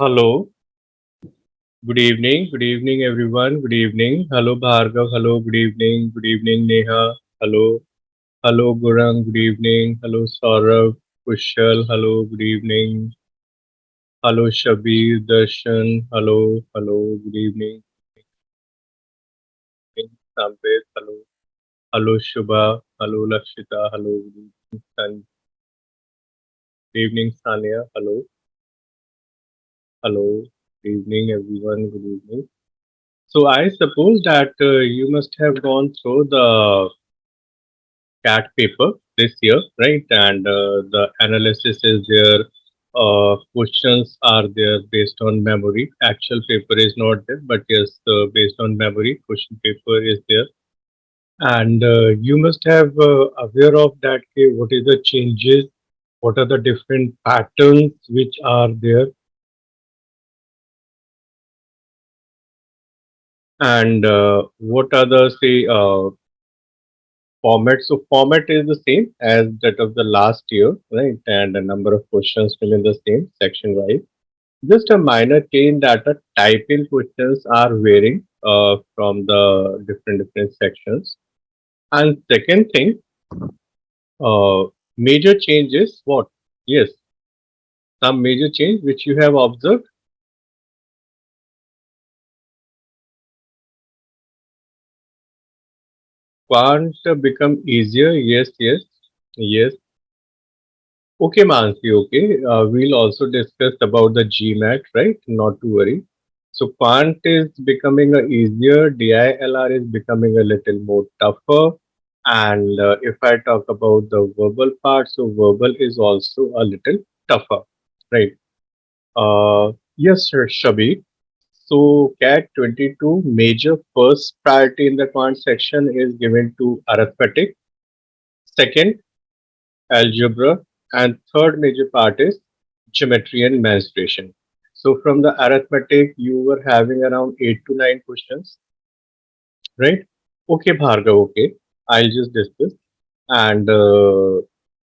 Hello, good evening everyone, good evening. Hello Bhargav, hello, good evening Neha, hello Gurang, good evening, hello Saurav, Kushal, hello, good evening, hello Shabir, Darshan, good evening, Sampit, hello Shubha, hello Lakshita, good evening, good evening Sania, good evening everyone, good evening. So I suppose that you must have gone through the CAT paper this year, right? And the analysis is there. Questions are there based on memory. Actual paper is not there, but yes, based on memory, question paper is there. And you must have aware of that. Okay, what is the changes? What are the different patterns which are there? And what are the say format? So format is the same as that of the last year, right? And the number of questions remain the same section wise. Just a minor change that the typing questions are varying from the different sections. And second thing, uh, major changes. What? Yes, some major change which you have observed. Can't become easier. Yes, yes, yes. Okay, Mansi, okay. We'll also discuss about the GMAT, right? Not to worry. So quant is becoming a easier, DILR is becoming a little more tougher. And if I talk about the verbal part, so verbal is also a little tougher, right? Yes, sir, Shabir. So CAT 22 major first priority in the quant section is given to arithmetic. Second, algebra, and third major part is geometry and mensuration. So from the arithmetic, you were having around 8 to 9 questions, right? Okay, Bhargav, okay. I'll just discuss. And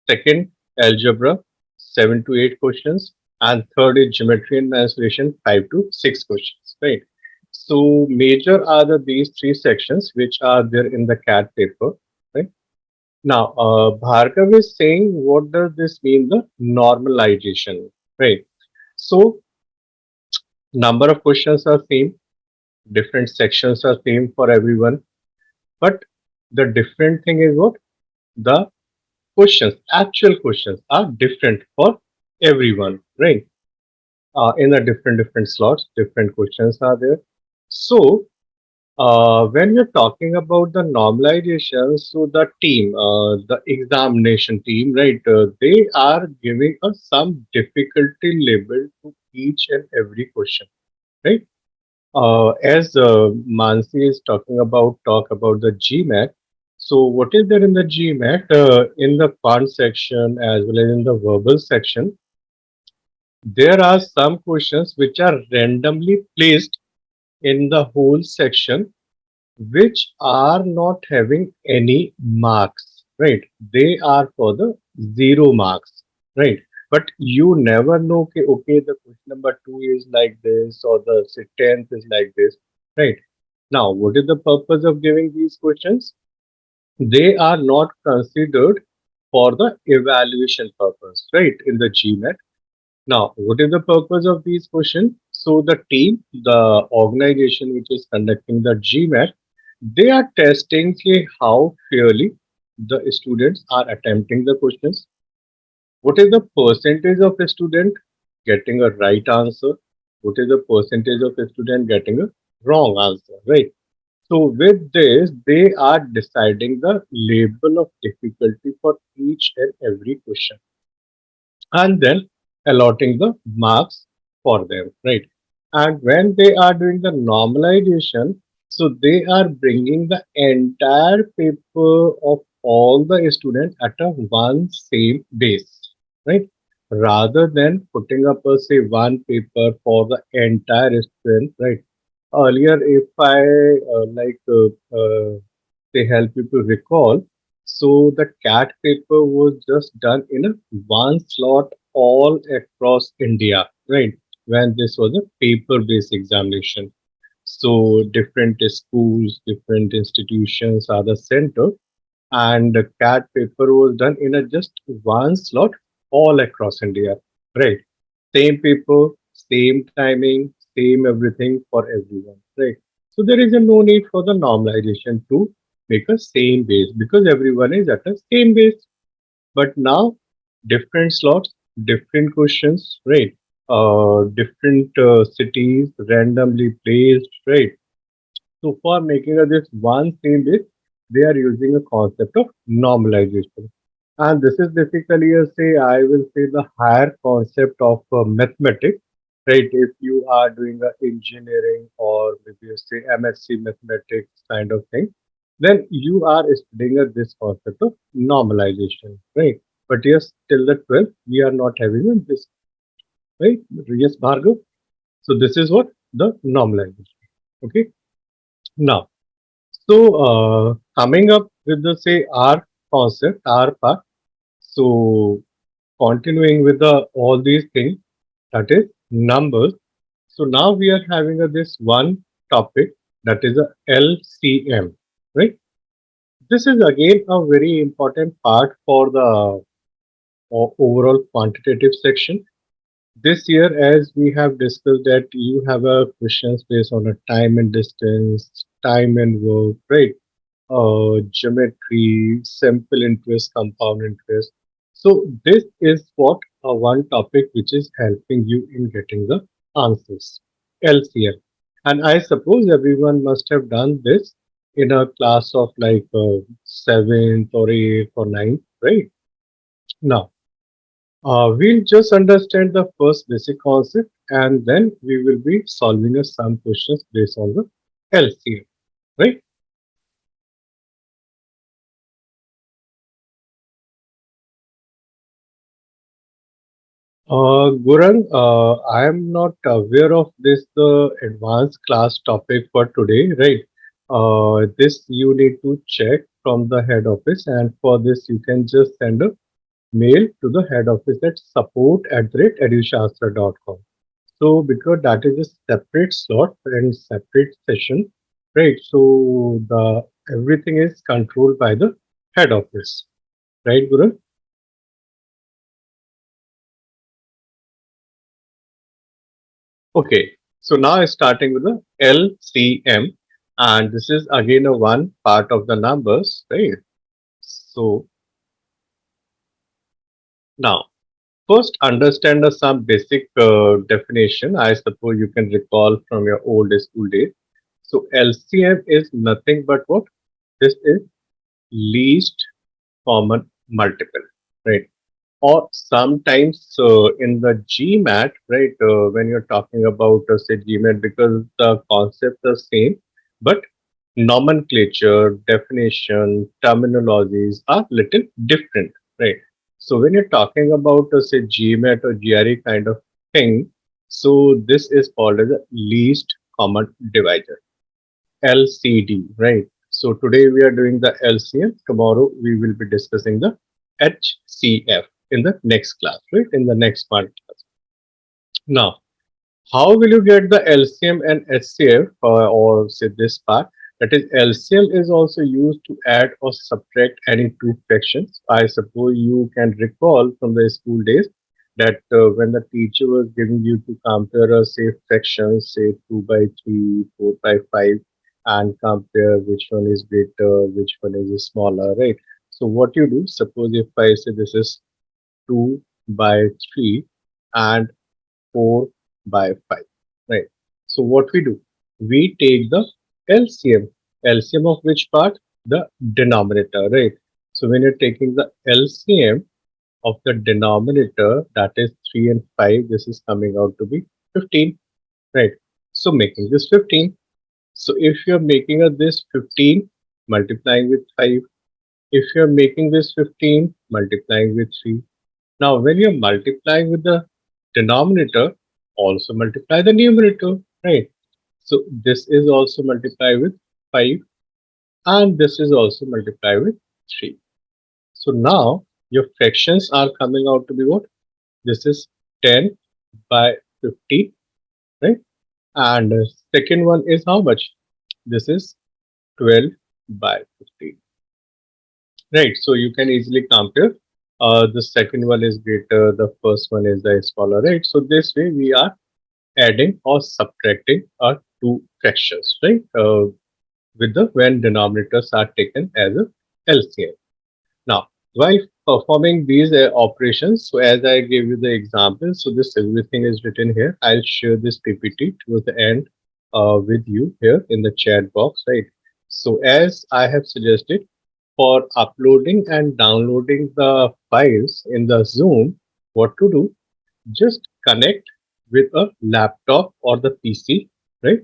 second, algebra, 7 to 8 questions. And third is geometry and mensuration, 5 to 6 questions, right? So major are these three sections which are there in the CAT paper, right? Now, Bhargav is saying, what does this mean? The normalization, right? So, number of questions are same, different sections are same for everyone, but the different thing is what? The questions, actual questions are different for everyone, right? In the different slots, different questions are there. So, when you're talking about the normalization, so the team, the examination team, right, they are giving us some difficulty level to each and every question, right? As Mansi is talk about the GMAT. So, what is there in the GMAT? In the quant section as well as in the verbal section, there are some questions which are randomly placed in the whole section which are not having any marks, right? They are for the 0 marks, right? But you never know, okay, the question number two is like this, or the say, 10th is like this, right? Now, what is the purpose of giving these questions? They are not considered for the evaluation purpose, right? In the GMAT. Now, what is the purpose of these questions? So the team, the organization which is conducting the GMAT, they are testing how fairly the students are attempting the questions. What is the percentage of a student getting a right answer? What is the percentage of a student getting a wrong answer? Right. So with this, they are deciding the level of difficulty for each and every question, and then allotting the marks for them, right? And when they are doing the normalization, so they are bringing the entire paper of all the students at a one same base, right? Rather than putting up a say one paper for the entire student, right? Earlier, if I they help you to recall. So the CAT paper was just done in a one slot all across India, right? when this was a paper-based examination. So different schools, different institutions are the center, and the CAT paper was done in a just one slot all across India. Right. Same paper, same timing, same everything for everyone. Right. So there is a no need for the normalization to make a same base because everyone is at a same base. But now different slots, different questions, right? Different cities randomly placed, right? So for making this one same base, they are using a concept of normalization. And this is basically a say, I will say the higher concept of mathematics, right? If you are doing a engineering or maybe you say MSc mathematics kind of thing, then you are studying this concept of normalization, right? But yes, till the 12th, we are not having this, right? Yes, Bhargav. So this is what the normalization. Okay. Now, so coming up with the say R concept, R part. So continuing with the all these things, that is numbers. So now we are having this one topic, that is a LCM, right? This is again a very important part for the overall quantitative section. This year, as we have discussed, that you have a questions based on a time and distance, time and work, right? Geometry, simple interest, compound interest. So this is what one topic which is helping you in getting the answers. LCM. And I suppose everyone must have done this in a class of like seventh or eighth or ninth, right? Now, we'll just understand the first basic concept and then we will be solving some questions based on the LCM, right? Gurang, I am not aware of this the advanced class topic for today, right? This you need to check from the head office, and for this you can just send a mail to the head office at support@edushastra.com. So because that is a separate slot and separate session, right? So the everything is controlled by the head office, right, Gurang? Okay, so now starting with the LCM, and this is again a one part of the numbers, right? So now first understand some basic definition. I suppose you can recall from your old school days. So LCM is nothing but what? This is least common multiple, right? Or sometimes in the GMAT, right, when you're talking about say GMAT, because the concepts are same, but nomenclature, definition, terminologies are little different, right? So when you're talking about say GMAT or GRE kind of thing, so this is called as a least common divisor, LCD, right? So today we are doing the LCM. Tomorrow we will be discussing the HCF in the next class, right? In the next part class. Now, how will you get the LCM and HCF or say this part? That is, LCM is also used to add or subtract any two fractions. I suppose you can recall from the school days that when the teacher was giving you to compare say fractions, say 2 by 3, 4 by 5, and compare which one is greater, which one is smaller, right? So what you do, suppose if I say this is 2 by 3 and 4 by 5, right? So what we do, we take the LCM. LCM of which part? The denominator, right? So when you're taking the LCM of the denominator, that is 3 and 5, this is coming out to be 15, right? So making this 15. So if you're making this 15 multiplying with 5, if you're making this 15 multiplying with 3, now, when you're multiplying with the denominator, also multiply the numerator, right? So this is also multiply with 5 and this is also multiply with 3. So now your fractions are coming out to be what? This is 10 by 50. And second one is how much? This is 12 by 15. Right, so you can easily compare. The second one is greater, the first one is the smaller, right? So this way we are adding or subtracting our two fractions, right? With the when denominators are taken as a LCM. Now, while performing these operations, so as I gave you the example, so this everything is written here. I'll share this PPT towards the end with you here in the chat box, right? So as I have suggested, for uploading and downloading the files in the Zoom, what to do? Just connect with a laptop or the PC, right?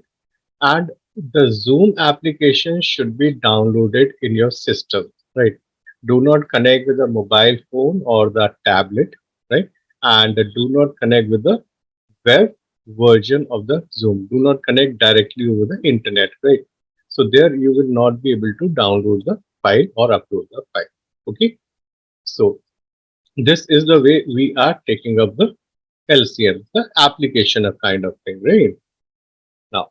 And the Zoom application should be downloaded in your system, right? Do not connect with a mobile phone or the tablet, right? And do not connect with the web version of the Zoom. Do not connect directly over the internet, right? So there you will not be able to download the file or upload the file. Okay. So this is the way we are taking up the LCM, the application of kind of thing, right? Now,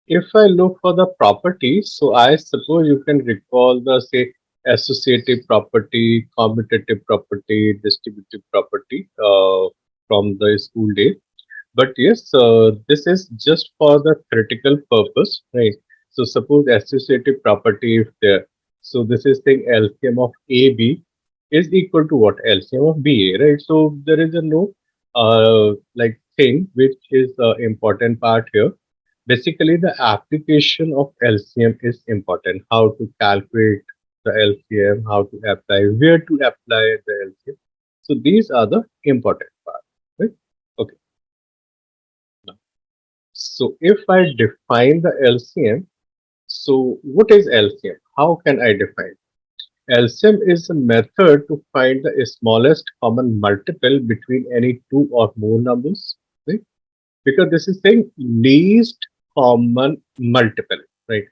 if I look for the properties, so I suppose you can recall the say associative property, commutative property, distributive property from the school days. But yes, this is just for the theoretical purpose, right? So suppose associative property if there. So this is saying LCM of AB is equal to what? LCM of BA, right? So there is a no like thing which is the important part here. Basically, the application of LCM is important. How to calculate the LCM, how to apply, where to apply the LCM. So these are the important parts, right? Okay. So if I define the LCM, so what is LCM? How can I define? LCM is a method to find the smallest common multiple between any two or more numbers, right? Because this is saying least common multiple, right?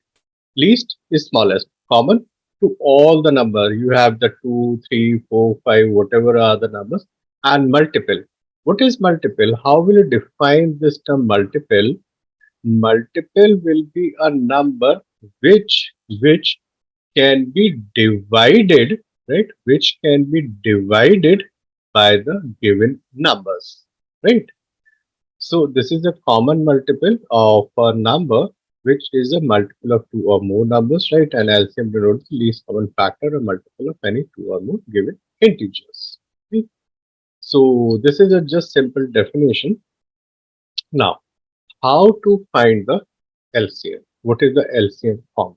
Least is smallest, common to all the number. You have the 2, 3, 4, 5, whatever are the numbers, and multiple. What is multiple? How will you define this term multiple? Multiple will be a number which can be divided, right? Which can be divided by the given numbers, right? So this is a common multiple of a number which is a multiple of two or more numbers, right? And LCM denotes the least common factor or multiple of any two or more given integers. Right? So this is a just simple definition. Now, how to find the LCM? What is the LCM formula?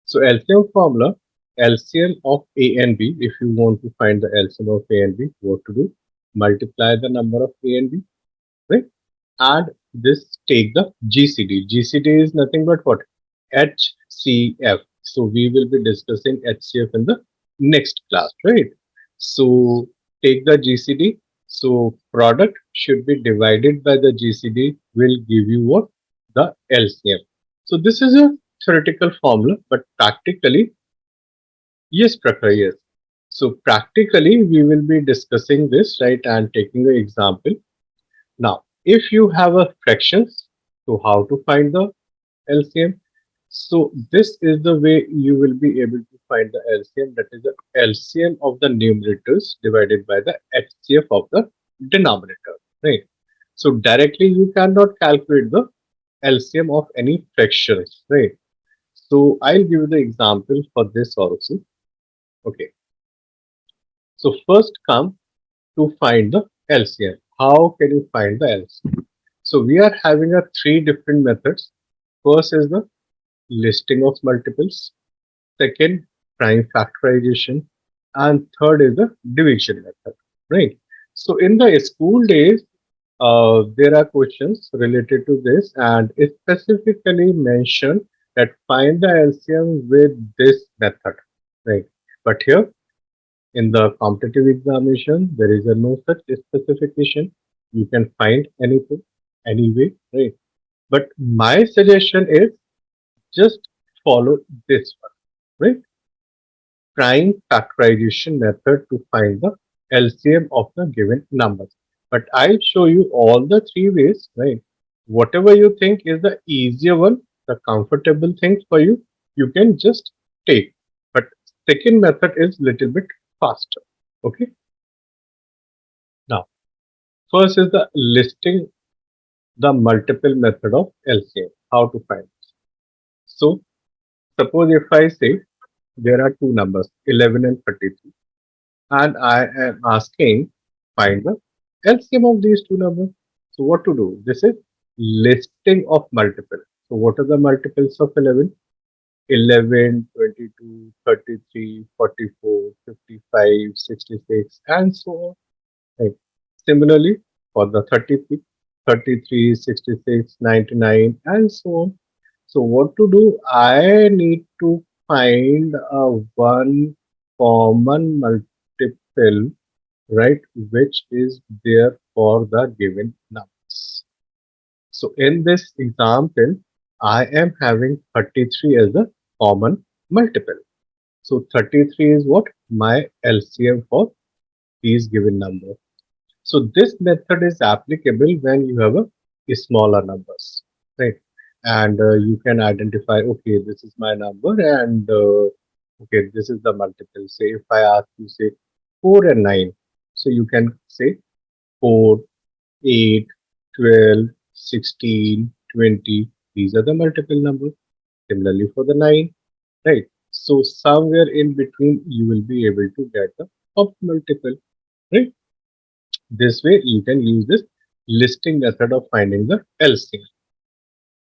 So LCM formula, LCM of A and B. If you want to find the LCM of A and B, what to do? Multiply the number of A and B, right? And this take the GCD. GCD is nothing but what? HCF. So we will be discussing HCF in the next class, right? So take the GCD. So product should be divided by the GCD will give you what? The LCM. So this is a theoretical formula, but practically, yes, Prakhar, yes. So practically we will be discussing this, right? And taking an example. Now, if you have a fractions, so how to find the LCM? So this is the way you will be able to find the LCM, that is the LCM of the numerators divided by the HCF of the denominator, right? So directly you cannot calculate the LCM of any fractions, right? So I'll give you the example for this also. Okay. So first come to find the LCM. How can you find the LCM? So we are having a three different methods. First is the listing of multiples. Second, prime factorization. And third is the division method, right? So in the school days, there are questions related to this and it specifically mentioned that find the LCM with this method, right? But here in the competitive examination, there is a no such specification. You can find anything, anyway, right? But my suggestion is just follow this one, right? Prime factorization method to find the LCM of the given numbers. But I'll show you all the three ways, right? Whatever you think is the easier one, the comfortable thing for you, you can just take. But second method is little bit faster. Okay. Now, first is the listing the multiple method of LCM. How to find it. So, suppose if I say there are two numbers, 11 and 33, and I am asking find the LCM of these two numbers. So, what to do? This is listing of multiple. So, what are the multiples of 11? 11, 22, 33, 44, 55, 66, and so on. Right. Similarly, for the 33, 33, 66, 99, and so on. So what to do? I need to find a one common multiple, right, which is there for the given numbers. So in this example, I am having 33 as a common multiple. So 33 is what? My LCM for these given numbers. So this method is applicable when you have a smaller numbers, right? And you can identify, okay, this is my number, and okay, this is the multiple. Say if I ask you, say 4 and 9, so you can say 4, 8, 12, 16, 20. These are the multiple numbers. Similarly for the 9, right? So somewhere in between, you will be able to get the top multiple, right? This way, you can use this listing method of finding the LCM.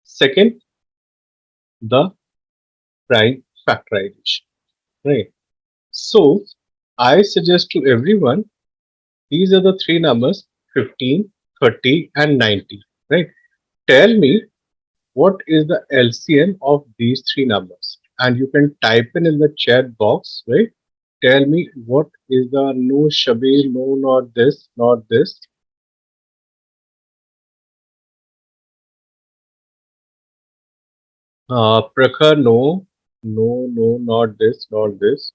Second, the prime factorization. Right. So, I suggest to everyone these are the three numbers 15, 30, and 90. Right. Tell me what is the LCM of these three numbers, and you can type in the chat box. Right. Tell me what is the no Shabir, no, not this, not this. Prakhar, no, no, no, not this, not this.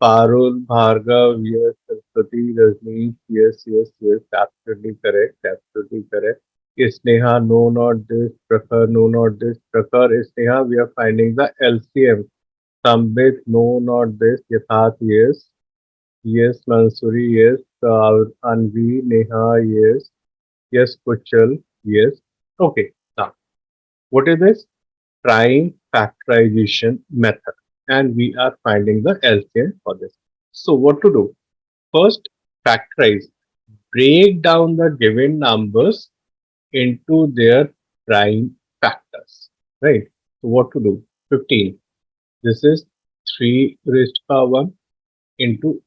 Parul, Bhargav, yes, Saraswati, Rajni, yes, yes, yes, absolutely correct, absolutely correct. Sneha, no, not this. Prakhar, no, not this. Prakhar, Sneha, we are finding the LCM. Sambit, no, not this. Yatharth, yes. Yes, Mansuri, yes. Anvi, Neha, yes. Yes, Kuchal, yes. Okay, now, what is this? Prime factorization method, and we are finding the LCM for this. So what to do? First, factorize. Break down the given numbers into their prime factors. Right? So what to do? 15. This is 3 raised to power 1 into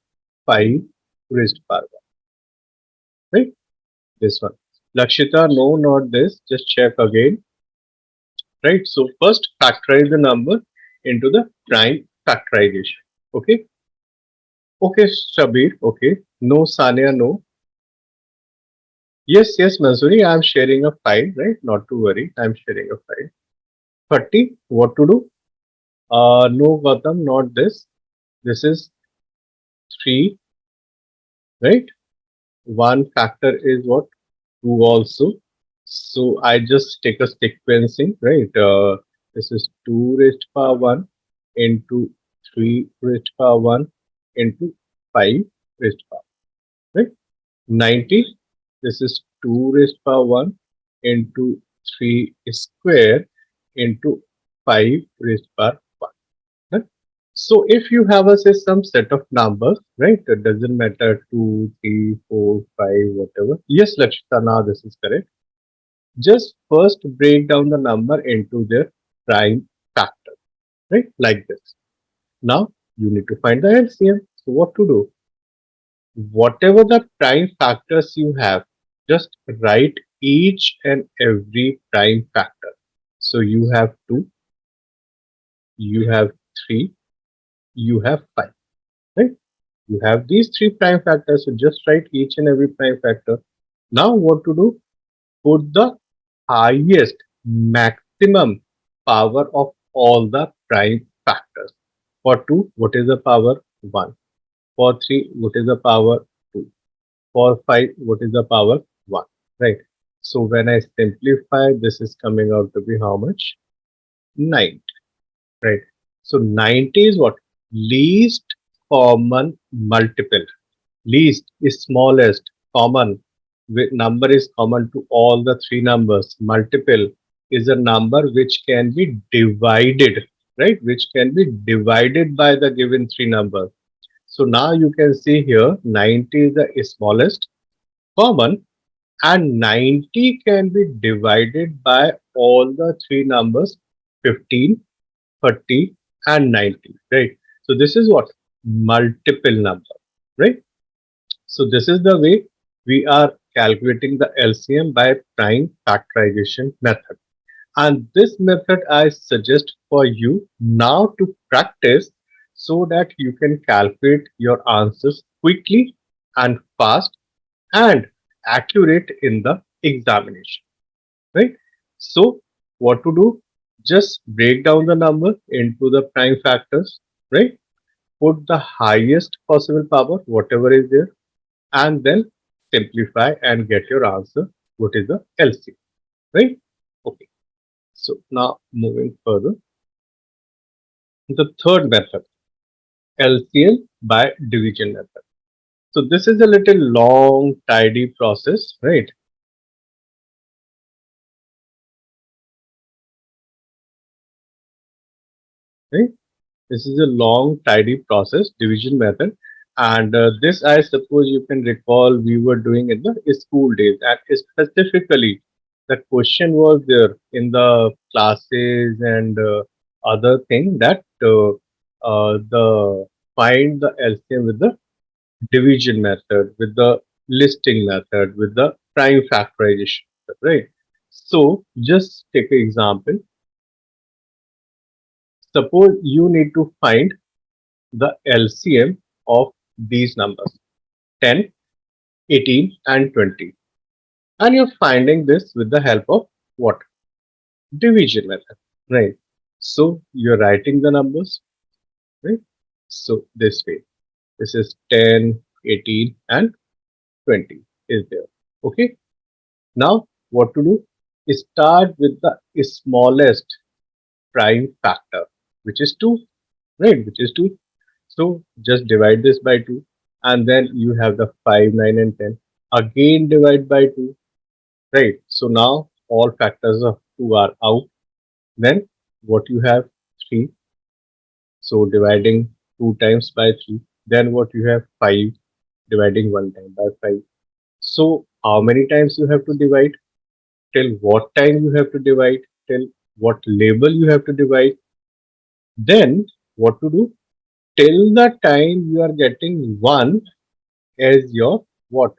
5 raised to power 1. Right? This one. Lakshita, no, not this. Just check again. Right? So first factorize the number into the prime factorization. Okay. Okay, Shabir. Okay. No, Sania, no. Yes, yes, Mazuri, I'm sharing a file, right? Not to worry. I'm sharing a file. 30. What to do? No, Gautam, not this. This is 3, right? One factor is what? 2 also. So I just take a sequencing, right? This is 2 raised to power 1 into 3 raised to power 1 into 5 raised to power, right? 90. This is 2 raised to power 1 into 3 square into 5 raised to power 1. Right? So if you have a say some set of numbers, right? It doesn't matter 2, 3, 4, 5, whatever. Yes, Lakshita, now this is correct. Just first break down the number into their prime factor, right? Like this. Now you need to find the LCM. So what to do? Whatever the prime factors you have, just write each and every prime factor. So you have 2, you have 3, you have 5, right? You have these 3 prime factors, so just write each and every prime factor. Now what to do? Put the highest maximum power of all the prime factors. For 2, what is the power? 1. For 3, what is the power? 2. For 5, what is the power? 1. Right. So when I simplify, this is coming out to be how much? 9, right? So 90 is what? Least common multiple. Least is smallest, common. Number is common to all the three numbers. Multiple is a number which can be divided, right? Which can be divided by the given three numbers. So now you can see here 90 is the smallest, common, and 90 can be divided by all the three numbers 15, 30, and 90, right? So this is what? Multiple number, right? So this is the way we are calculating the LCM by prime factorization method. And this method I suggest for you now to practice so that you can calculate your answers quickly and fast and accurate in the examination, right? So what to do? Just break down the number into the prime factors, right? Put the highest possible power, whatever is there, and then simplify and get your answer. What is the LCM, right? Okay. So now moving further, the third method, LCM by division method. So this is a little long, tidy process, right? Right? This is a long, tidy process, division method. And this, I suppose you can recall, we were doing in the school days. And specifically, the question was there in the classes and other thing that the find the LCM with the division method, with the listing method, with the prime factorization method, right? So just take an example. Suppose you need to find the LCM of these numbers 10, 18, and 20. And you're finding this with the help of what? Division method, right? So you're writing the numbers, right? So this way, this is 10, 18, and 20 is there. Okay. Now what to do? Start with the smallest prime factor, which is 2, right? Which is 2. So just divide this by 2, and then you have the 5, 9, and 10. Again divide by 2, right? So now all factors of 2 are out. Then what you have? 3. So dividing 2 times by 3. Then what you have? 5, dividing 1 time by 5. So how many times you have to divide? Till what time you have to divide? Till what label you have to divide? Then what to do? Till the time you are getting 1 as your what?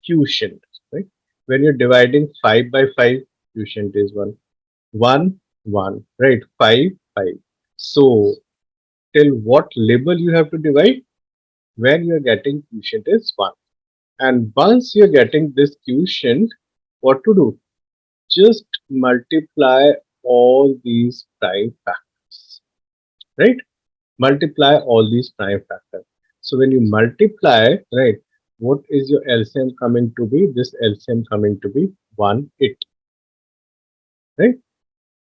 Quotient, right? When you're dividing 5 by 5, quotient is 1. 1, 1, right? 5, 5. So, till what label you have to divide? When you're getting quotient is 1. And once you're getting this quotient, what to do? Just multiply all these prime factors, right? Multiply all these prime factors. So when you multiply, right, what is your LCM coming to be? This LCM coming to be 180, right?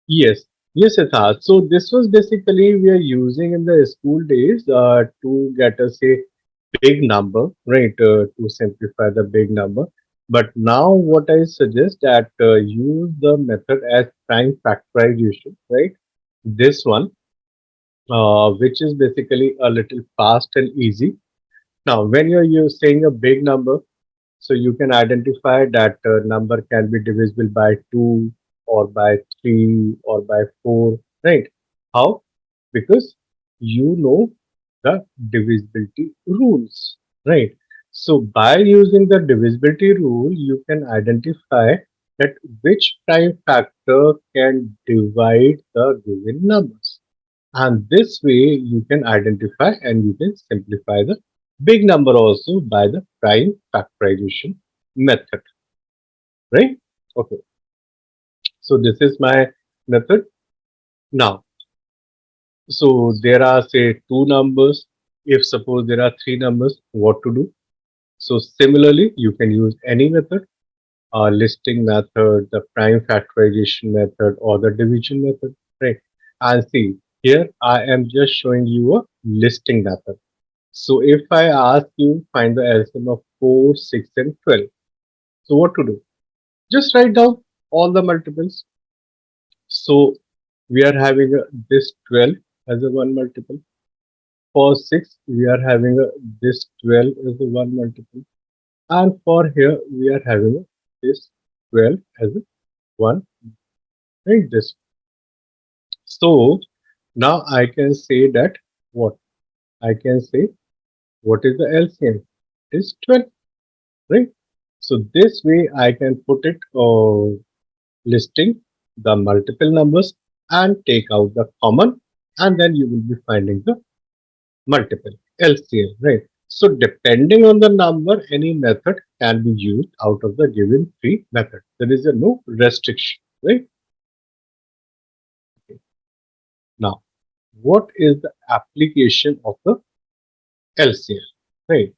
Yes, yes, Yatharth. So this was basically we are using in the school days to get us a big number, right? To simplify the big number. But now what I suggest that use the method as prime factorization, right? This one, which is basically a little fast and easy. Now, when you're saying a big number, so you can identify that number can be divisible by 2 or by 3 or by 4, right? How? Because you know the divisibility rules, right? So by using the divisibility rule, you can identify that which prime factor can divide the given numbers. And this way you can identify and you can simplify the big number also by the prime factorization method, right? Okay, so this is my method. Now, so there are say two numbers. If suppose there are three numbers, what to do? So similarly, you can use any method. listing method, the prime factorization method, or the division method, right? And see, here I am just showing you a listing method. So if I ask you find the LCM of 4, 6, and 12, so what to do? Just write down all the multiples. So we are having this 12 as a one multiple. For 6, we are having this 12 as a one multiple. And for here, we are having this 12 as a one, right? This. So now I can say that what? I can say what is the LCM? It is 12, right? So this way I can put it listing the multiple numbers and take out the common, and then you will be finding the multiple LCM, right? So depending on the number, any method can be used out of the given three method. There is a no restriction, right? Now, what is the application of the LCM, right?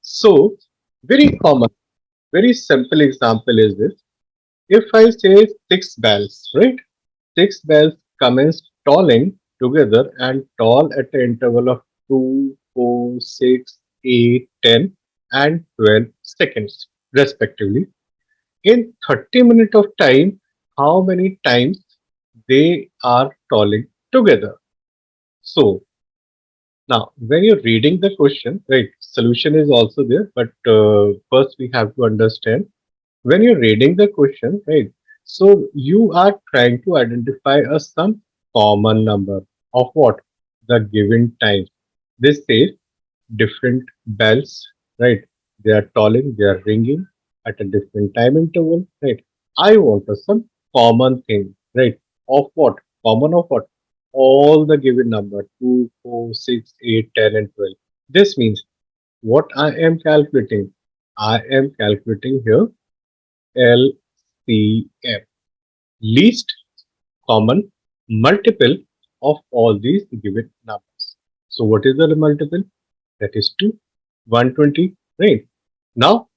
So very common, very simple example is this. If I say six bells, right? Six bells commence tolling together and toll at an interval of 2, 4, 6, 8, 10, and 12 seconds, respectively. In 30 minutes of time, how many times they are tolling together? So, now when you're reading the question, right, solution is also there, but first we have to understand when you're reading the question, right? So you are trying to identify some common number of what? The given time. This says different bells, right? They are tolling, they are ringing at a different time interval, right? I want some common thing, right? Of what? Common of what? All the given number 2, 4, 6, 8, 10, and 12. This means what I am calculating? I am calculating here LCM, least common multiple of all these given numbers. So what is the multiple? That is 2, 120, right? Now,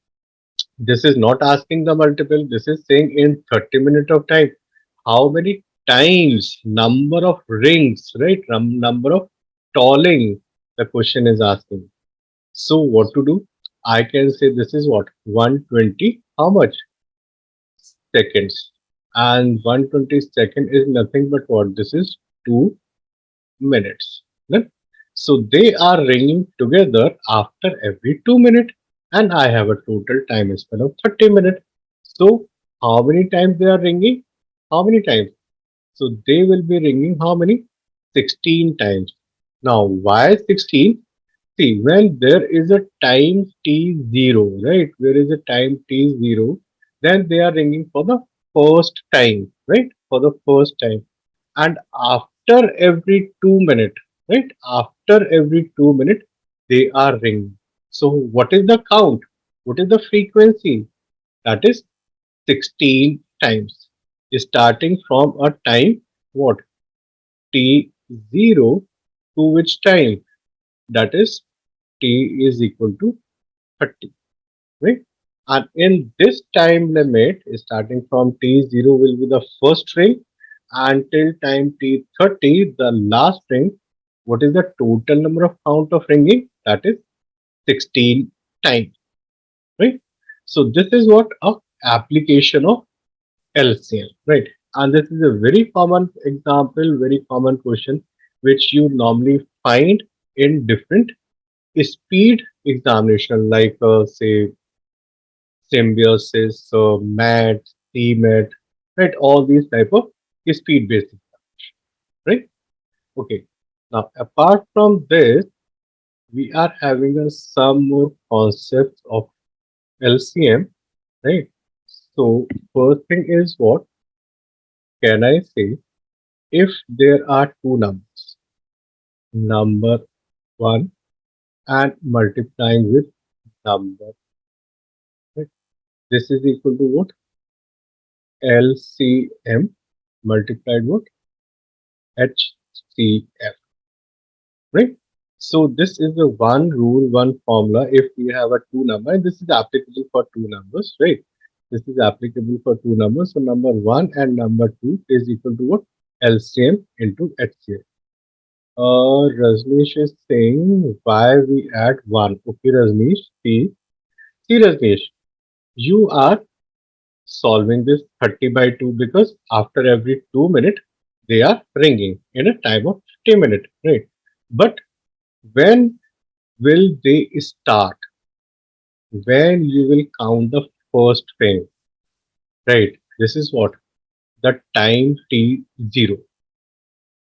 this is not asking the multiple. This is saying in 30 minutes of time, how many times, number of rings, right? Number of tolling, the question is asking. So what to do? I can say this is what? 120, how much? Seconds. And 120 second is nothing but what? This is 2 minutes. Right? So they are ringing together after every 2 minutes, and I have a total time span of 30 minutes. So how many times they are ringing? How many times? So they will be ringing how many? 16 times. Now why 16? See, when there is a time t0, right? There is a time t0, then they are ringing for the first time, right? For the first time. And after every 2 minutes, right? After every 2 minutes, they are ringing. So, what is the count? What is the frequency? That is 16 times. Starting from a time, what? t0 to which time? That is t is equal to 30, right? And in this time limit, starting from t0 will be the first ring until time t30, the last ring. What is the total number of count of ringing? That is 16 times, right? So this is what a application of LCM, right? And this is a very common example, very common question, which you normally find in different speed examination, like say symbiosis, MAT, CMAT, right? All these type of speed-based examination, right? Okay. Now, apart from this, we are having some more concepts of LCM, right? So, first thing is what can I say? If there are two numbers, number one and multiplying with number, right? This is equal to what? LCM multiplied with HCF, right? So this is the one rule, one formula. If we have a two number, and this is applicable for two numbers, right? This is applicable for two numbers. So number 1 and number 2 is equal to what? LCM into HCF. Rajneesh is saying why we add 1. Okay, Rajneesh, see Rajneesh, you are solving this 30 by 2 because after every 2 minutes they are ringing in a time of 50 minutes, right? But when will they start? When you will count the first frame, right? This is what the time t0,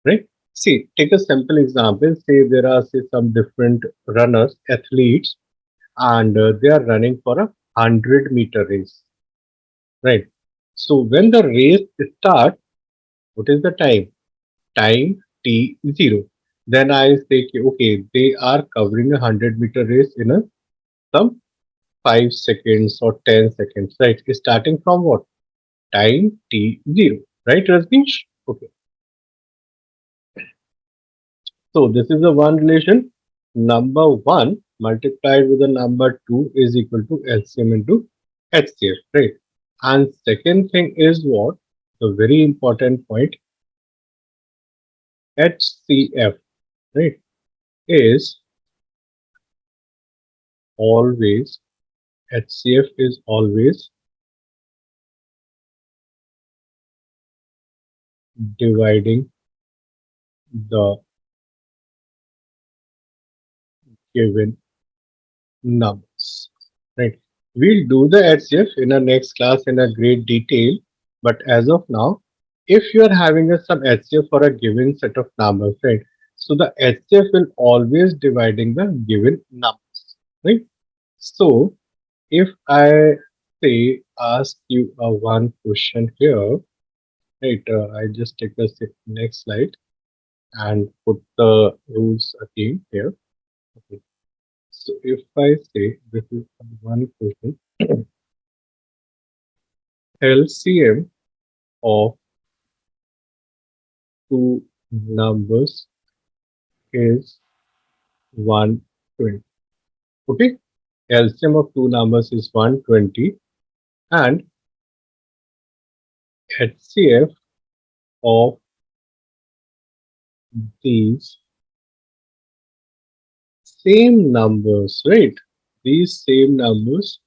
right? See, take a simple example. Say there are say some different runners, athletes, and they are running for a 100-meter race, right? So when the race starts, what is the time? Time t0. Then I say, okay, they are covering a 100-meter race in a some 5 seconds or 10 seconds, right? Starting from what? Time t0, right, Rajneesh? Okay. So this is the one relation. Number 1 multiplied with the number 2 is equal to LCM into HCF, right? And second thing is what? The very important point, HCF, right, is always, HCF is always dividing the given numbers, right? We'll do the HCF in our next class in a great detail, but as of now, if you are having some HCF for a given set of numbers, right? So the HCF will always dividing the given numbers, right? So if I say ask you a one question here, right? I just take the next slide and put the rules again here. Okay. So if I say this is one question, LCM of two numbers is 120. Okay, LCM of two numbers is 120 and HCF of these same numbers, right? These same numbers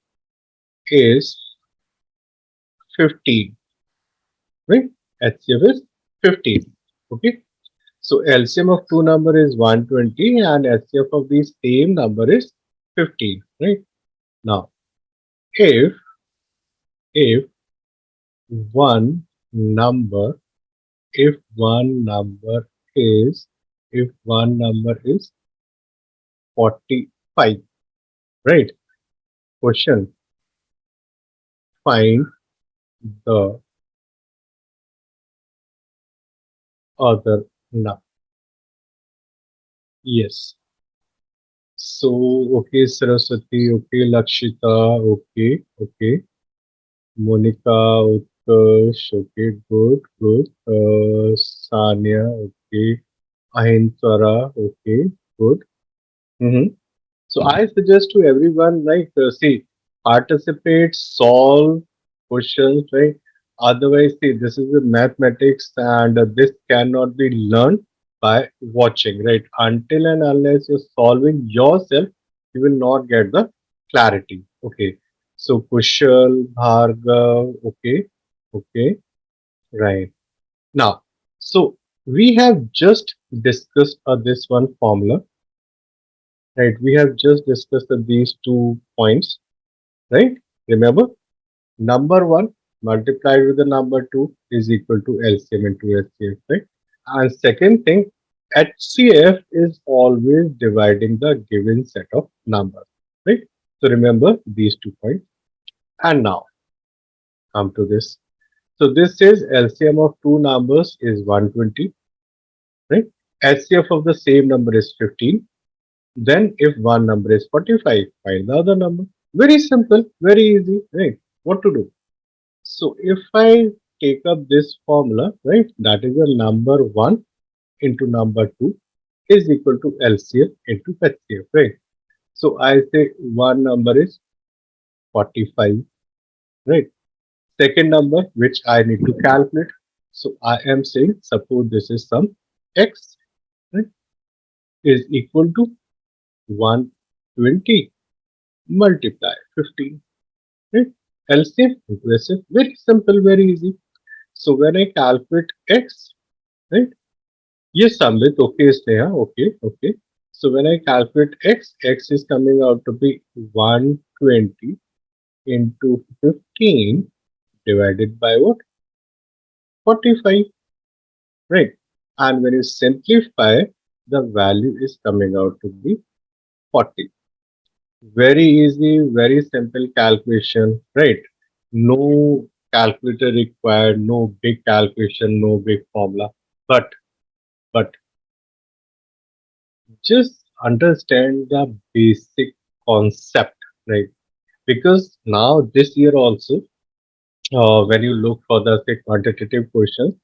is 15, right? HCF is 15. Okay, so LCM of two number is 120 and HCF of the same number is 15, right? Now, if if one number, if one number is, if one number is 45, right? Question, find the other number. Yes. So, okay, Saraswati, okay, Lakshita, okay, okay. Monica, Utkarsh, okay, good, good. Sanya, okay. Ahintara, okay, good. Mhm. So I suggest to everyone, like, see, participate, solve questions, right? Otherwise, see, this is a mathematics and this cannot be learned by watching, right? Until and unless you're solving yourself, you will not get the clarity. Okay. So Kushal, Bhargav, okay, okay, right. Now, so we have just discussed this one formula, right? We have just discussed these 2 points, right? Remember, number 1 multiplied with the number 2 is equal to LCM into HCF, right? And second thing, HCF is always dividing the given set of numbers, right? So remember these 2 points. And now come to this. So this says LCM of two numbers is 120, right? HCF of the same number is 15. Then if one number is 45, find the other number. Very simple, very easy, right? What to do? So if I take up this formula, right, that is a number 1 into number 2 is equal to LCF into HCF, right? So I say one number is 45, right? Second number which I need to calculate. So I am saying, suppose this is some x, right, is equal to 120 multiply 15. Right? LCM, impressive, very simple, very easy. So when I calculate x, right? Yes, Samrit, okay, Sneha, okay, okay. So when I calculate x, x is coming out to be 120 into 15 divided by what? 45, right? And when you simplify, the value is coming out to be 40. Very easy, very simple calculation, right? No calculator required, no big calculation, no big formula. But just understand the basic concept, right? Because now this year also, when you look for the say, quantitative questions,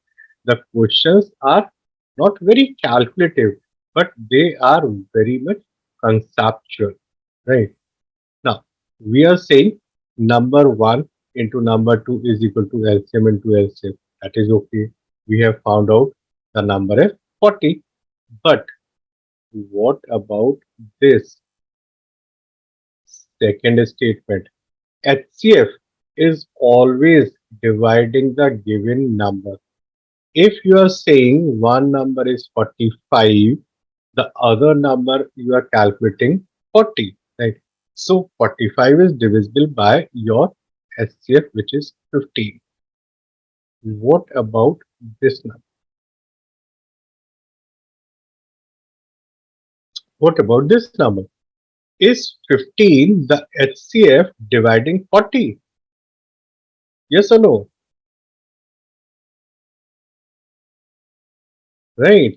the questions are not very calculative, but they are very much conceptual, right? Now, we are saying number 1 into number 2 is equal to LCM into LCM. That is okay. We have found out the number is 40. But what about this second statement? HCF is always dividing the given number. If you are saying one number is 45, the other number you are calculating 40, right? So 45 is divisible by your HCF, which is 15. What about this number? What about this number? Is 15 the HCF dividing 40? Yes or no? Right.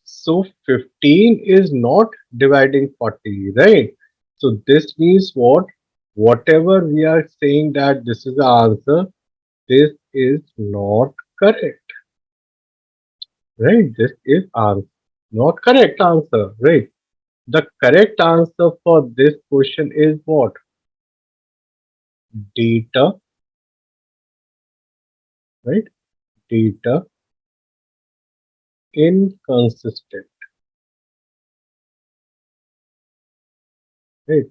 So 15 is not dividing 40, right? So this means what? Whatever we are saying that this is the answer, this is not correct, right? This is not correct answer, right? The correct answer for this question is what? Data, right? Data inconsistent, right?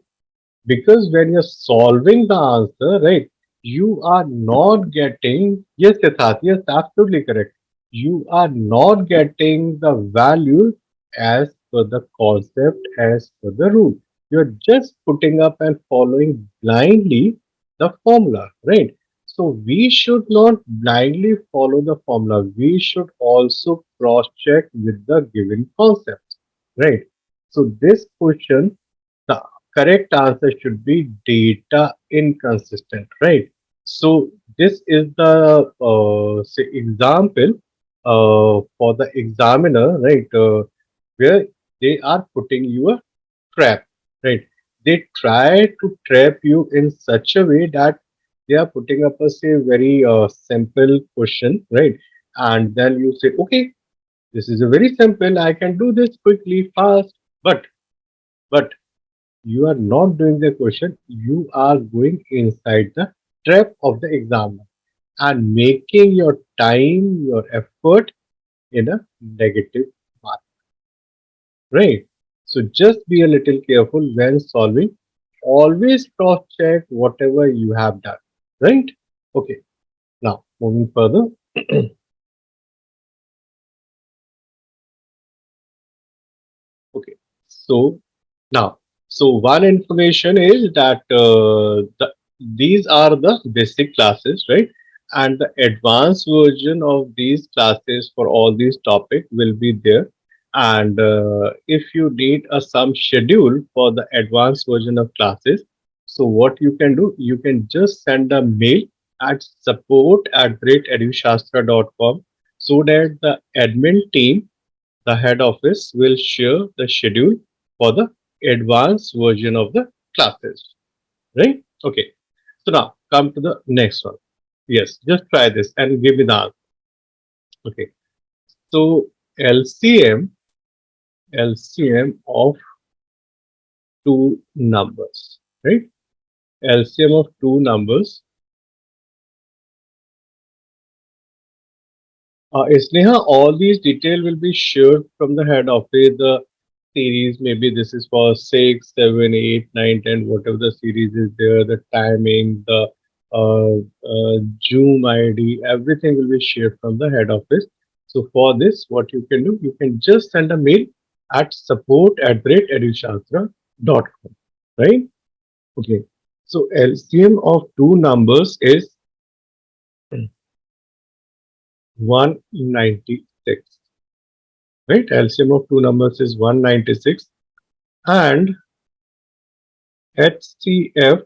Because when you're solving the answer, right, you are not getting, yes, Yatharth, yes, absolutely correct. You are not getting the value as per the concept, as per the rule. You're just putting up and following blindly the formula, right? So we should not blindly follow the formula. We should also cross check with the given concept, right? So this question, the correct answer should be data inconsistent, right? So this is the say example for the examiner, right? Where they are putting you a trap, right? They try to trap you in such a way that they are putting up a say very simple question, right? And then you say, okay, this is a very simple. I can do this quickly, fast, but you are not doing the question, you are going inside the trap of the examiner and making your time, your effort in a negative mark, right? So just be a little careful when solving. Always cross check whatever you have done, right? Okay, now moving further. Okay, so now, so one information is that these are the basic classes, right? And the advanced version of these classes for all these topics will be there. And if you need some schedule for the advanced version of classes, so what you can do, you can just send a mail at support@edushastra.com so that the admin team, the head office, will share the schedule for the advanced version of the classes, right? Okay. So now come to the next one. Yes, just try this and give me the answer. Okay. So LCM of two numbers, right? LCM of two numbers Sneha, all these detail will be shared from the head office. The series, maybe this is for 6, 7, 8, 9, 10, whatever the series is there, the timing, the Zoom ID, everything will be shared from the head office. So for this, what you can do, you can just send a mail at support@edushastra.com, right? Okay. So LCM of two numbers is 196, right? LCM of two numbers is 196 and HCF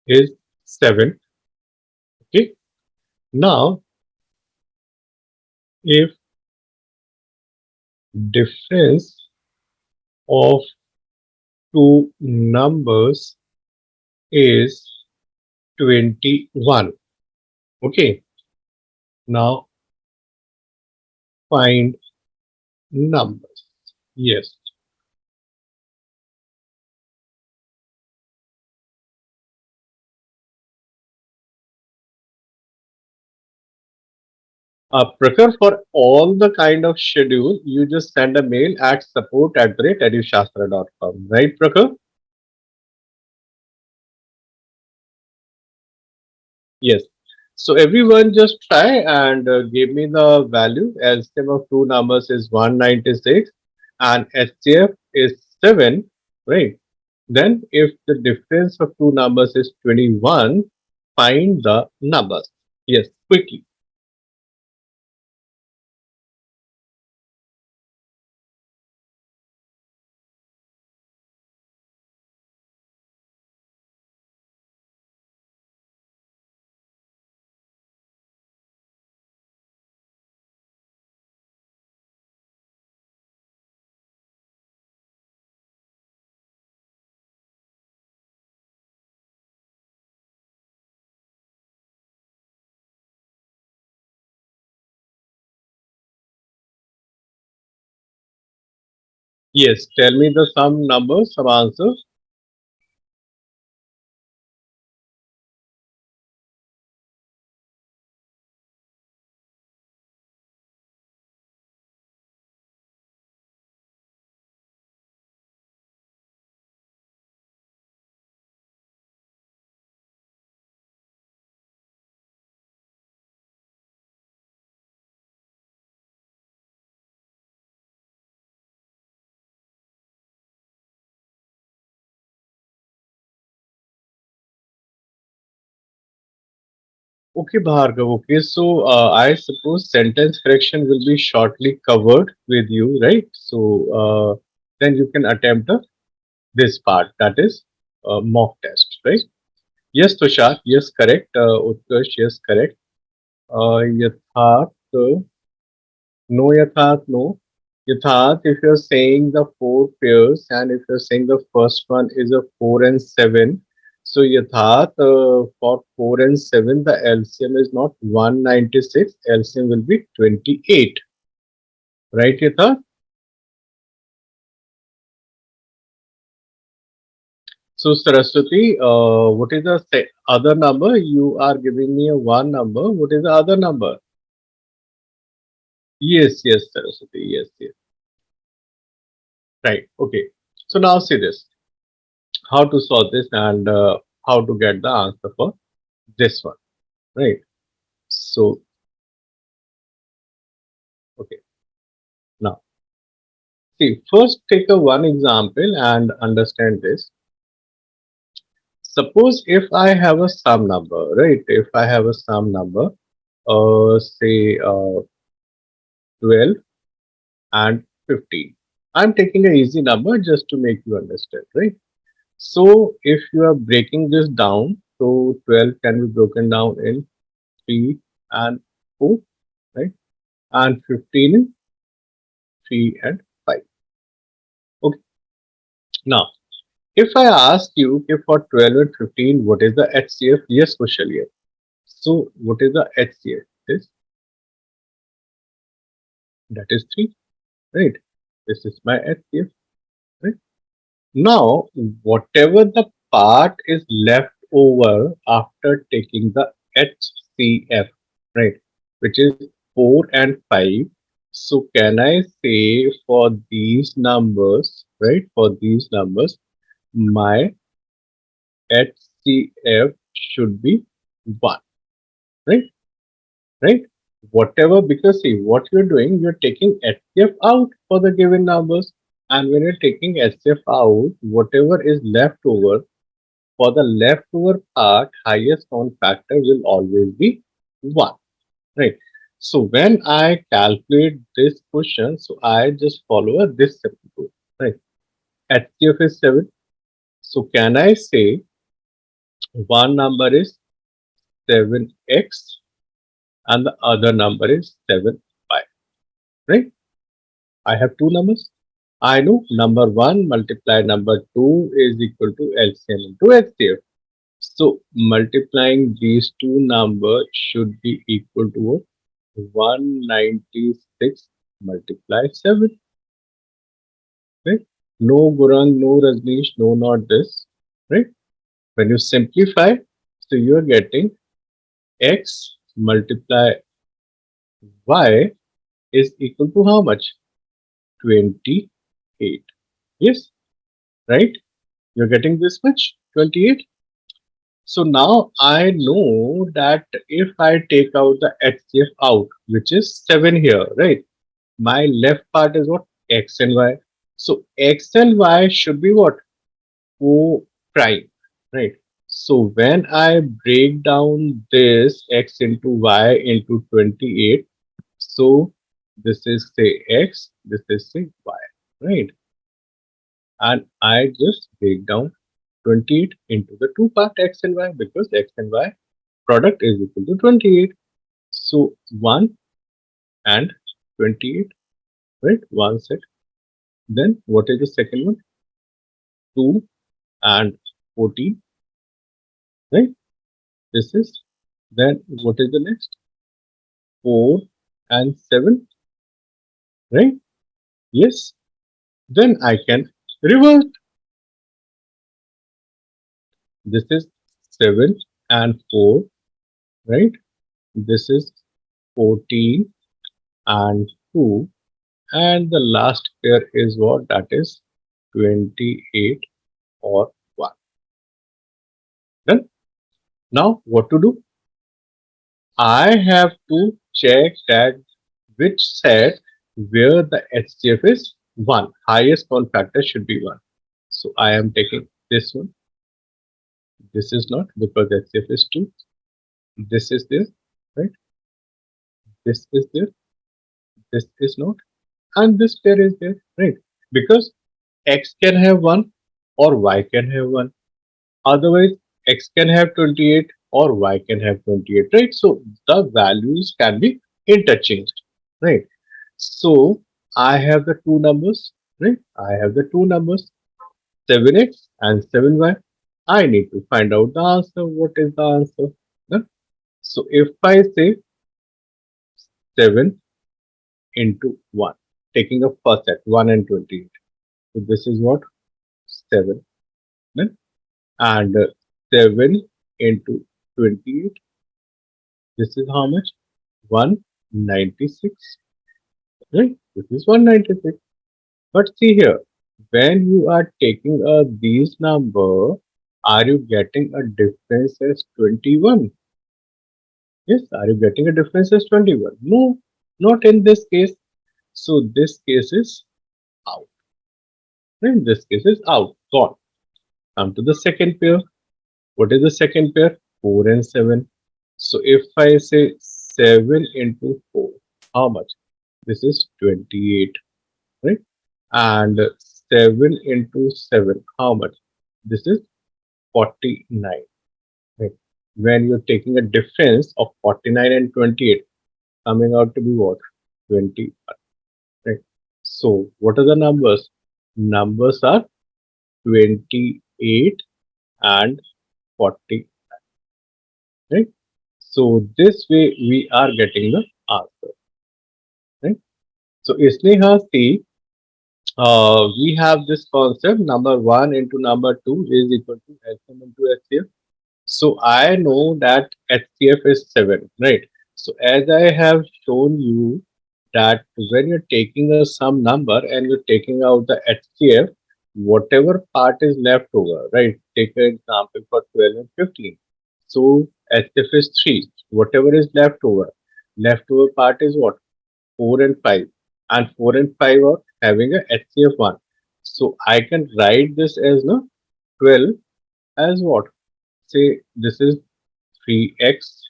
is 7. Okay. Now, if difference of two numbers is 21. Okay. Now, find numbers. Yes. Prakhar, for all the kind of schedule, you just send a mail at support@edushastra.com. Right, Prakhar? Yes. So everyone just try and give me the value. LCM of two numbers is 196 and HCF is 7, right? Then if the difference of two numbers is 21, find the numbers. Yes, quickly. Yes, tell me the some numbers, some answers. Okay, Bhargav. Okay, so I suppose sentence correction will be shortly covered with you, right? So then you can attempt this part, that is mock test, right? Yes, Tushar. Yes, correct. Utkarsh, yes, correct. Yatharth, no, Yatharth, no. Yatharth, if you're saying the four pairs and if you're saying the first one is a 4 and 7, so Yatharth, for 4 and 7, the LCM is not 196, LCM will be 28. Right, Yatharth? So, Saraswati, what is the other number? You are giving me a one number. What is the other number? Yes, yes, Saraswati. Yes, yes. Right. Okay. So now see this. How to solve this and how to get the answer for this one, right? So, okay, now see, first take a one example and understand this. Suppose if I have a sum number, right? If I have a sum number, say 12 and 15. I'm taking an easy number just to make you understand, right? So if you are breaking this down, so 12 can be broken down in 3 and 4, right? And 15 in 3 and 5. Okay. Now, if I ask you if for 12 and 15, what is the HCF? Yes, Kushal, yes. So, what is the HCF? This, that is 3, right? This is my HCF, right? Now, whatever the part is left over after taking the HCF, right? Which is 4 and 5. So can I say for these numbers, right? For these numbers, my HCF should be 1, right? Right? Whatever, because see what you're doing, you're taking HCF out for the given numbers. And when you're taking HCF out, whatever is left over, for the leftover part, highest common factor will always be 1. Right. So when I calculate this question, so I just follow this simple rule. Right. HCF is 7. So can I say one number is 7x and the other number is 7y? Right. I have two numbers. I know number 1 multiply number 2 is equal to LCM into HCF. So multiplying these two numbers should be equal to what? 196 multiply 7, right? No Gurang, no Rajneesh, no, not this, right? When you simplify, so you are getting x multiply y is equal to how much? 28. Yes, right? You're getting this much? 28. So now I know that if I take out the HCF out, which is 7 here, right? My left part is what? X and Y. So X and Y should be what? O prime, right? So when I break down this X into Y into 28, so this is say X, this is say Y, right? And I just break down 28 into the two part X and Y, because X and Y product is equal to 28. So 1 and 28, right? One set. Then what is the second one? 2 and 14, right? This is, then what is the next? 4 and 7, right? Yes. Then I can revert. This is 7 and 4, right? This is 14 and 2. And the last pair is what? That is 28 or 1. Done. Now what to do? I have to check that which set where the HCF is 1. Highest common factor should be 1. So I am taking this one. This is not, because HCF is 2. This is there, right? This is there. This is not. And this pair is there, right? Because X can have 1 or Y can have 1. Otherwise, X can have 28 or Y can have 28, right? So the values can be interchanged, right? So I have the two numbers, right? I have the two numbers, 7x and 7y. I need to find out the answer. What is the answer? Huh? So if I say 7 into 1, taking a first set, 1 and 28. So this is what? 7. Right? And 7 into 28. This is how much? 196. Right? This is 196. But see here, when you are taking these number, are you getting a difference as 21? Yes, are you getting a difference as 21? No, not in this case. So this case is out. In this case is out, gone. Come to the second pair. What is the second pair? 4 and 7. So if I say 7 into 4, how much? This is 28, right? And 7 into 7, how much? This is 49, right? When you're taking a difference of 49 and 28, coming out to be what? 21, right? So what are the numbers? Numbers are 28 and 40, right? So this way we are getting the answer, right? So Sneha, see, we have this concept, number 1 into number 2 is equal to LCM into HCF. So I know that HCF is 7, right? So as I have shown you that when you're taking a sum number and you're taking out the HCF, whatever part is left over, right? Take an example for 12 and 15. So HCF is 3. Whatever is leftover part is what? 4 and 5. And 4 and 5 are having a HCF 1. So I can write this as no 12 as what? Say this is 3x,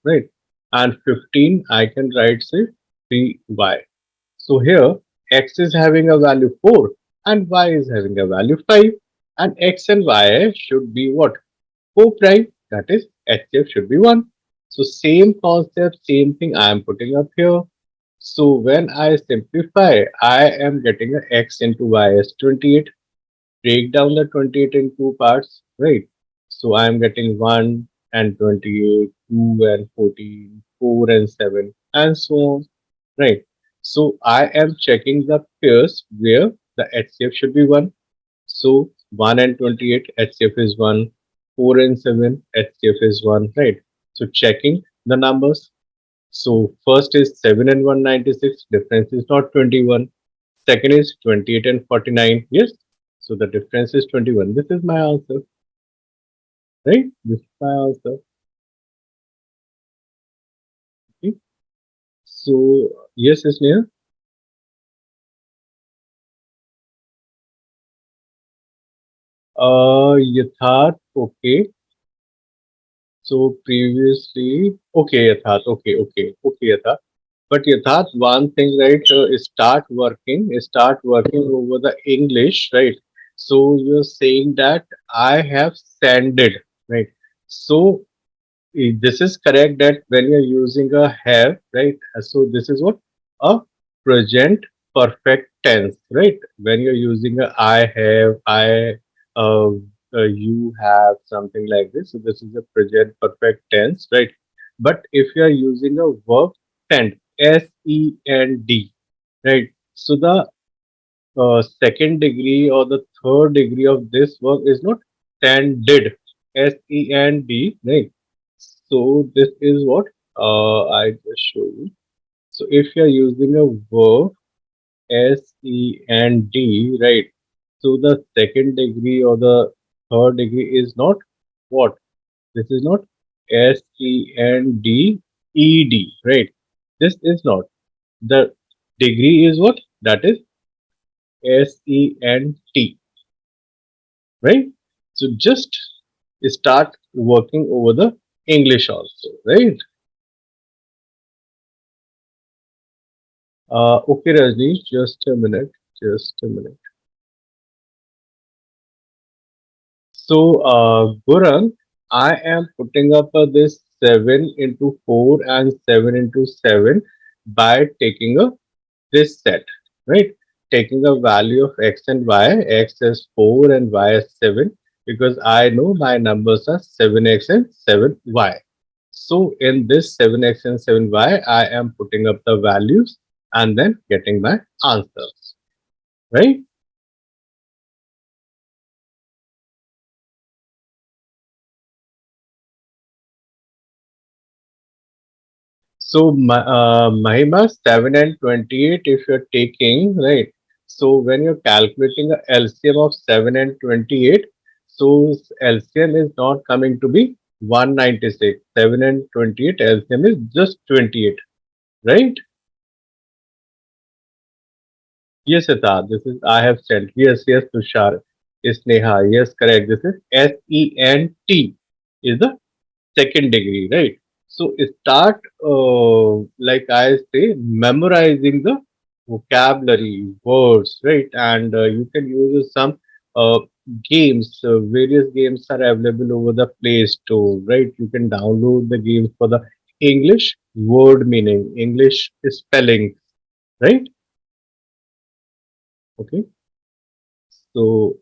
right? And 15 I can write say 3y. So here x is having a value 4 and y is having a value 5, and x and y should be what? 4 prime, that is HCF should be 1. So same concept, same thing I am putting up here. So when I simplify, I am getting a x into y as 28. Break down the 28 in two parts, right? So I am getting 1 and 28, 2 and 14, 4 and 7, and so on, right? So I am checking the pairs where the HCF should be 1. So 1 and 28, HCF is 1, 4 and 7, HCF is 1, right? So checking the numbers. So first is 7 and 196, difference is not 21. Second is 28 and 49. Yes. So the difference is 21. This is my answer. Right? This is my answer. Okay. So yes, Isneha. Yatharth. Okay. So previously, okay, Yatharth. Okay, Yatharth. But Yatharth, one thing, right? Start working over the English, right? So you're saying that I have sanded, right? So this is correct that when you're using a have, right? So this is what? A present perfect tense, right? When you're using a I have, uh, you have, something like this. So this is a present perfect tense, right? But if you are using a verb send, SEND, right? So the second degree or the third degree of this verb is not sended, SEND, right? So this is what I just show you. So if you are using a verb SEND, right? So the second degree or the third degree is not what? This is not SENDED, right? This is not. The degree is what? That is SENT, right? So just start working over the English also, right? Okay, Rajni, just a minute, just a minute. So, Gurang, I am putting up this 7 into 4 and 7 into 7 by taking a this set, right? Taking a value of x and y, x as 4 and y as 7, because I know my numbers are 7x and 7y. So in this 7x and 7y, I am putting up the values and then getting my answers, right? So, Mahima, 7 and 28, if you're taking, right? So, when you're calculating a LCM of 7 and 28, so LCM is not coming to be 196. 7 and 28, LCM is just 28, right? Yes, Ata, this is, I have sent. Yes, Tushar. Is Neha. Yes, correct. This is SENT is the second degree, right? So start, like I say, memorizing the vocabulary, words, right? And you can use some uh, games. Various games are available over the Play Store, right? You can download the games for the English word meaning, English spelling, right? Okay. So,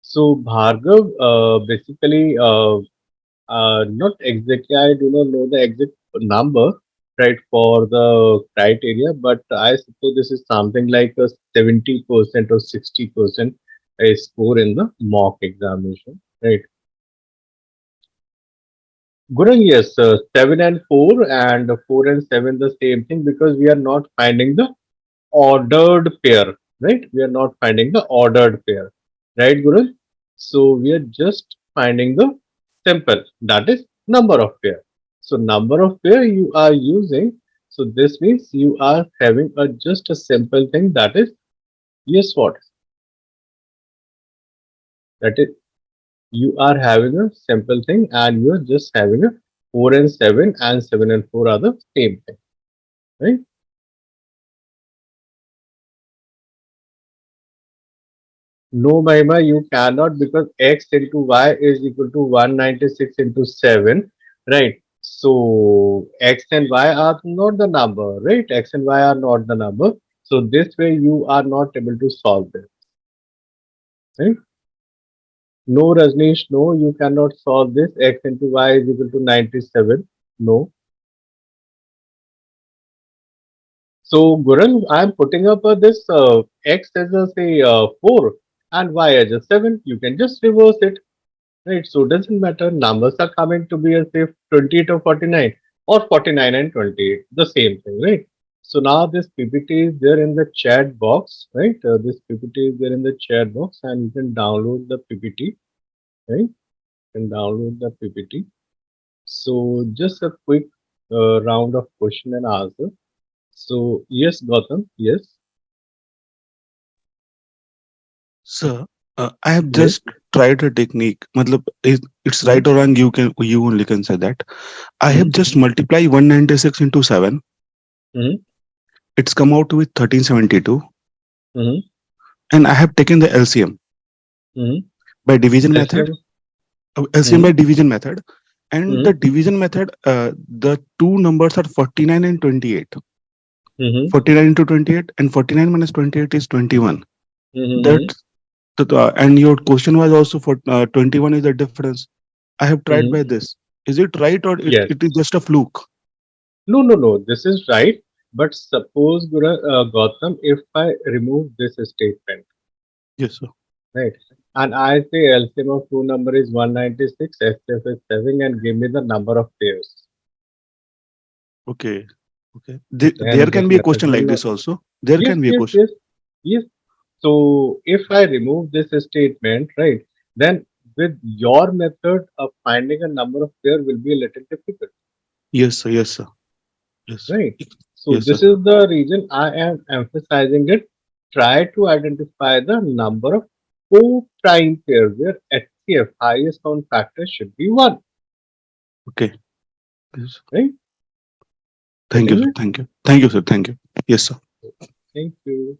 so Bhargav, basically, not exactly. I do not know the exact number, right, for the criteria, but I suppose this is something like a 70% or 60% a score in the mock examination, right? Guru, yes, 7 and 4 and 4 and 7 the same thing because we are not finding the ordered pair, right? We are not finding the ordered pair, right, Guru? So we are just finding the simple, that is number of pair. So number of pair you are using. So this means you are having a just a simple thing that is yes what? That is you are having a simple thing and you are just having a 4 and 7 and 4 are the same thing, right? No, Mahima, you cannot because x into y is equal to 196 into 7, right? So x and y are not the number, right? X and y are not the number. So this way you are not able to solve this, right? No, Rajneesh, no, you cannot solve this. X into y is equal to 97. No. So Guran, I am putting up this x as a say 4 and y as a 7. You can just reverse it. Right, so it doesn't matter. Numbers are coming to be as if 28 or 49 or 49 and 28, the same thing, right? So now this PPT is there in the chat box, right? This PPT is there in the chat box and you can download the PPT, right? You can download the PPT. So just a quick round of question and answer. So yes, Gautam, yes, Sir, I have yes. just tried a technique. Matlab, it's Mm-hmm, right or wrong. You only can say that. I mm-hmm, have just multiply 196 into 7. mm-hmm, It's come out with 1372, mm-hmm, and I have taken the LCM mm-hmm. by division method. LCM, LCM mm-hmm, by division method, and mm-hmm, the division method. The two numbers are 49 and 28. mm-hmm, 49 into 28 and 49 minus 28 is 21. That mm-hmm, and your question was also for 21 is the difference. I have tried mm-hmm. by this. Is it right or Yes. it is just a fluke? No, no, no. This is right. But suppose, Gautam, if I remove this statement, Yes, sir. right, and I say LCM of two number is 196, SCF is 7, and give me the number of pairs, Okay. Okay. There then this can be a method question will like not. this also. There Yes, can be a yes, question. yes, yes. So if I remove this statement, right, then with your method of finding a number of pair will be a little difficult. Yes, sir. Yes, sir. Yes. Right. So Yes, sir. this is the reason I am emphasizing it. Try to identify the number of co-prime pairs where HCF highest count factor should be 1. Okay. Yes. Right? Thank Getting you, sir. it? Thank you. Thank you, sir. Thank you. Yes, sir. Thank you.